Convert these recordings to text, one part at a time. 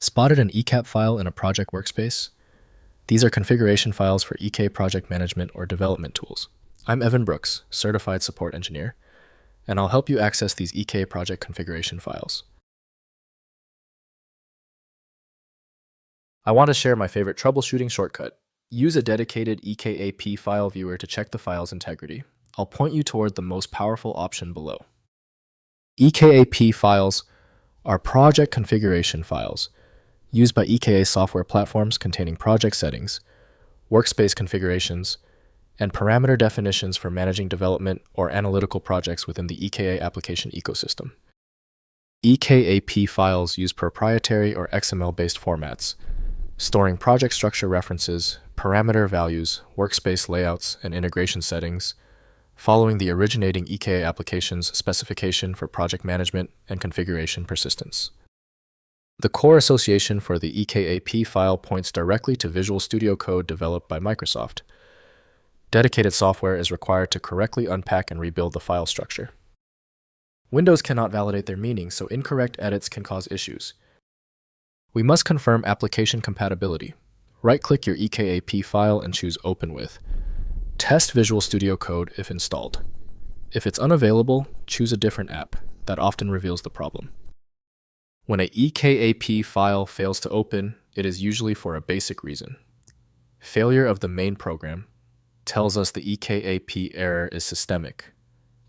Spotted an EKAP file in a project workspace? These are configuration files for EKA project management or development tools. I'm Evan Brooks, Certified Support Engineer, and I'll help you access these EKA project configuration files. I want to share my favorite troubleshooting shortcut. Use a dedicated EKAP file viewer to check the file's integrity. I'll point you toward the most powerful option below. EKAP files are project configuration files used by EKA software platforms containing project settings, workspace configurations, and parameter definitions for managing development or analytical projects within the EKA application ecosystem. EKAP files use proprietary or XML-based formats, storing project structure references, parameter values, workspace layouts, and integration settings, following the originating EKA application's specification for project management and configuration persistence. The core association for the EKAP file points directly to Visual Studio Code developed by Microsoft. Dedicated software is required to correctly unpack and rebuild the file structure. Windows cannot validate their meaning, so incorrect edits can cause issues. We must confirm application compatibility. Right-click your EKAP file and choose Open With. Test Visual Studio Code if installed. If it's unavailable, choose a different app. That often reveals the problem. When a EKAP file fails to open, it is usually for a basic reason. Failure of the main program tells us the EKAP error is systemic.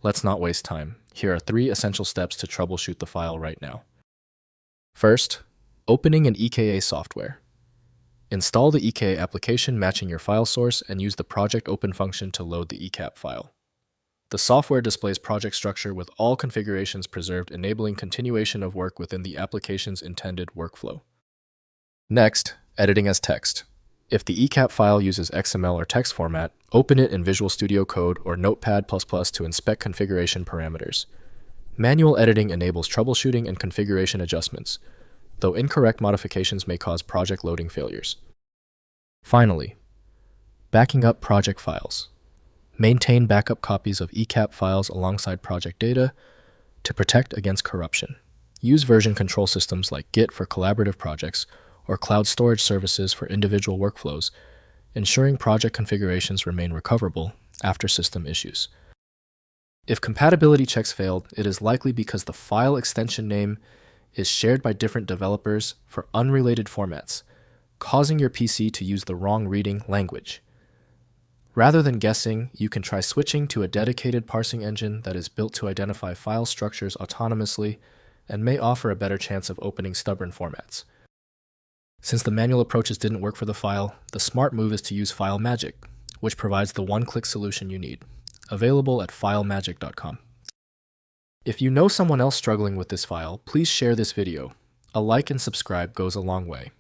Let's not waste time. Here are 3 essential steps to troubleshoot the file right now. First, opening an EKA software. Install the EKA application matching your file source and use the Project Open function to load the EKAP file. The software displays project structure with all configurations preserved, enabling continuation of work within the application's intended workflow. Next, editing as text. If the EKAP file uses XML or text format, open it in Visual Studio Code or Notepad++ to inspect configuration parameters. Manual editing enables troubleshooting and configuration adjustments, though incorrect modifications may cause project loading failures. Finally, backing up project files. Maintain backup copies of EKAP files alongside project data to protect against corruption. Use version control systems like Git for collaborative projects or cloud storage services for individual workflows, ensuring project configurations remain recoverable after system issues. If compatibility checks failed, it is likely because the file extension name is shared by different developers for unrelated formats, causing your PC to use the wrong reading language. Rather than guessing, you can try switching to a dedicated parsing engine that is built to identify file structures autonomously and may offer a better chance of opening stubborn formats. Since the manual approaches didn't work for the file, the smart move is to use FileMagick, which provides the one-click solution you need. Available at filemagick.com. If you know someone else struggling with this file, please share this video. A like and subscribe goes a long way.